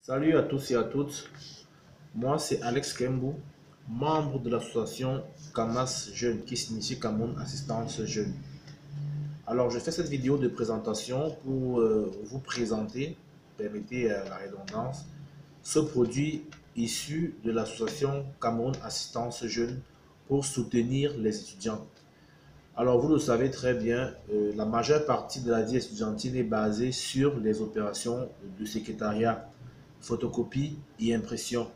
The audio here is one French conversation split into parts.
Salut à tous et à toutes, moi c'est Alex Kembou, membre de l'association Camas Jeune qui signifie Cameroun Assistance Jeune. Alors je fais cette vidéo de présentation pour vous présenter, permettez la redondance, ce produit issu de l'association Cameroun Assistance Jeune pour soutenir les étudiants. Alors vous le savez très bien, la majeure partie de la vie estudiantine est basée sur les opérations de secrétariat, photocopie et impression.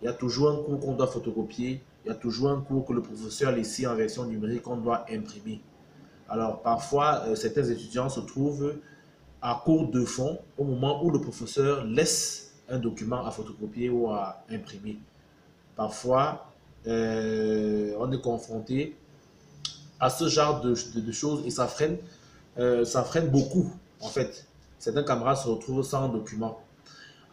Il y a toujours un cours qu'on doit photocopier, il y a toujours un cours que le professeur a laissé en version numérique qu'on doit imprimer. Alors parfois, certains étudiants se trouvent à court de fond au moment où le professeur laisse un document à photocopier ou à imprimer. Parfois, on est confronté à ce genre de choses et ça freine beaucoup en fait. Certains camarades se retrouvent sans document.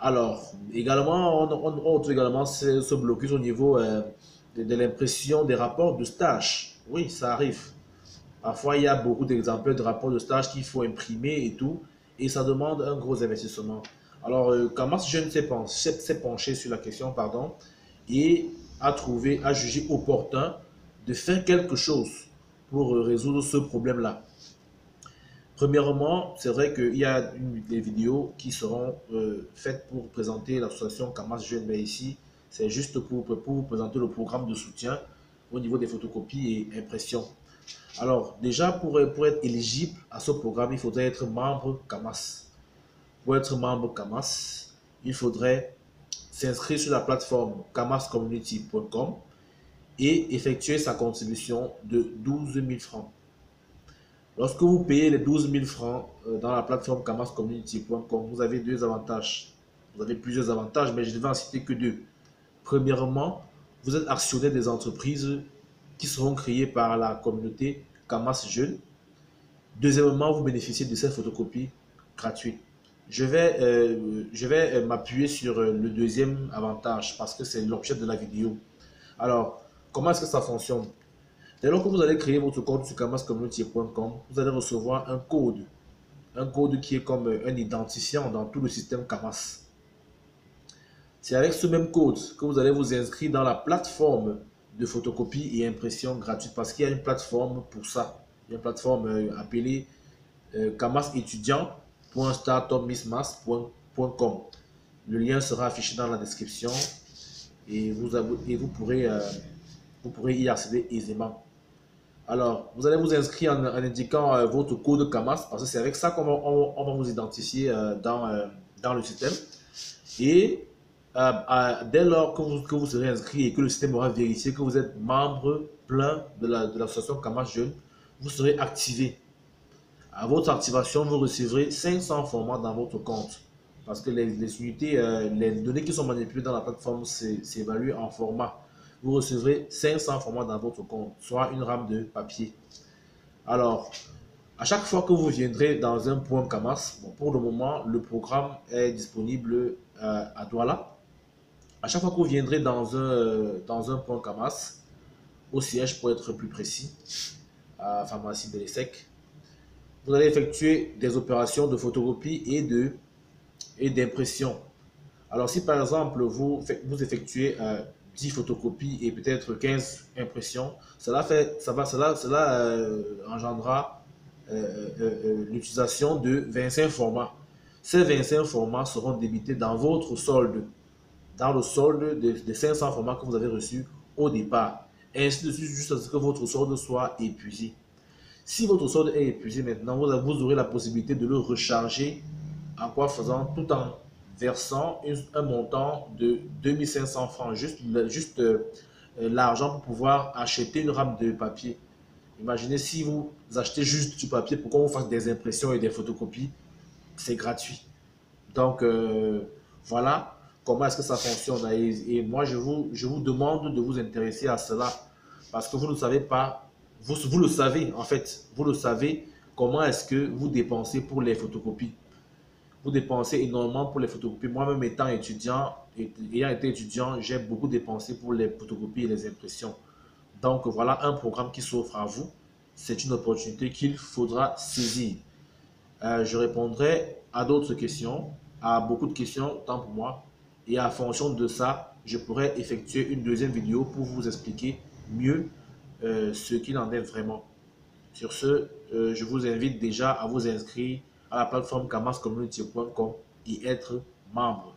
Alors, également, on retrouve également ce blocus au niveau de l'impression des rapports de stage. Oui, ça arrive. Parfois, il y a beaucoup d'exemplaires de rapports de stage qu'il faut imprimer et tout, et ça demande un gros investissement. Alors, Camas Jeune s'est penché sur la question, pardon, et a jugé opportun de faire quelque chose pour résoudre ce problème-là. Premièrement, c'est vrai qu'il y a des vidéos qui seront faites pour présenter l'association Camas Jeune, mais ici, c'est juste pour vous présenter le programme de soutien au niveau des photocopies et impressions. Alors, déjà, pour être éligible à ce programme, il faudrait être membre Camas. Pour être membre Camas, il faudrait s'inscrire sur la plateforme camascommunity.com et effectuer sa contribution de 12 000 francs. Lorsque vous payez les 12 000 francs dans la plateforme camascommunity.com, vous avez deux avantages. Vous avez plusieurs avantages, mais je ne vais en citer que deux. Premièrement, vous êtes actionnaire des entreprises qui seront créées par la communauté Camas Jeune. Deuxièmement, vous bénéficiez de cette photocopie gratuite. Je vais m'appuyer sur le deuxième avantage parce que c'est l'objet de la vidéo. Alors, comment est-ce que ça fonctionne? Dès lors que vous allez créer votre compte sur camascommunity.com, vous allez recevoir un code qui est comme un identifiant dans tout le système Camas. C'est avec ce même code que vous allez vous inscrire dans la plateforme de photocopie et impression gratuite parce qu'il y a une plateforme pour ça. Il y a une plateforme appelée camasetudiant.startupmissmass.com. Le lien sera affiché dans la description et vous pourrez y accéder aisément. Alors, vous allez vous inscrire en indiquant votre code CAMAS parce que c'est avec ça qu'on va vous identifier dans le système. Et dès lors que vous serez inscrit et que le système aura vérifié que vous êtes membre plein de l'association CAMAS Jeune, vous serez activé. À votre activation, vous recevrez 500 formats dans votre compte. Parce que les unités, les données qui sont manipulées dans la plateforme s'évaluent en format. Vous recevrez 500 formats dans votre compte, soit une rame de papier. Alors, à chaque fois que vous viendrez dans un point Camas, bon, pour le moment, le programme est disponible à Douala. À chaque fois que vous viendrez dans un point Camas, au siège pour être plus précis, à Pharmacie de l'ESSEC, vous allez effectuer des opérations de photocopie et d'impression. Alors, si par exemple, vous effectuez 10 photocopies et peut-être 15 impressions, cela engendrera l'utilisation de 25 formats. Ces 25 formats seront débités dans votre solde, dans le solde des 500 formats que vous avez reçus au départ. Et ainsi de suite, jusqu'à ce que votre solde soit épuisé. Si votre solde est épuisé maintenant, vous aurez la possibilité de le recharger en quoi faisant tout en versant un montant de 2500 francs, juste l'argent pour pouvoir acheter une rame de papier. Imaginez si vous achetez juste du papier pour qu'on vous fasse des impressions et des photocopies, c'est gratuit. Donc voilà comment est-ce que ça fonctionne. Et moi, je vous demande de vous intéresser à cela parce que vous ne savez pas, vous le savez en fait, vous le savez comment est-ce que vous dépensez pour les photocopies. Vous dépensez énormément pour les photocopies. Moi-même étant étudiant, ayant été étudiant, j'ai beaucoup dépensé pour les photocopies et les impressions. Donc voilà un programme qui s'offre à vous. C'est une opportunité qu'il faudra saisir. Je répondrai à d'autres questions, à beaucoup de questions, tant pour moi. Et en fonction de ça, je pourrais effectuer une deuxième vidéo pour vous expliquer mieux ce qu'il en est vraiment. Sur ce, je vous invite déjà à vous inscrire à la plateforme kamascommunity.com et être membre.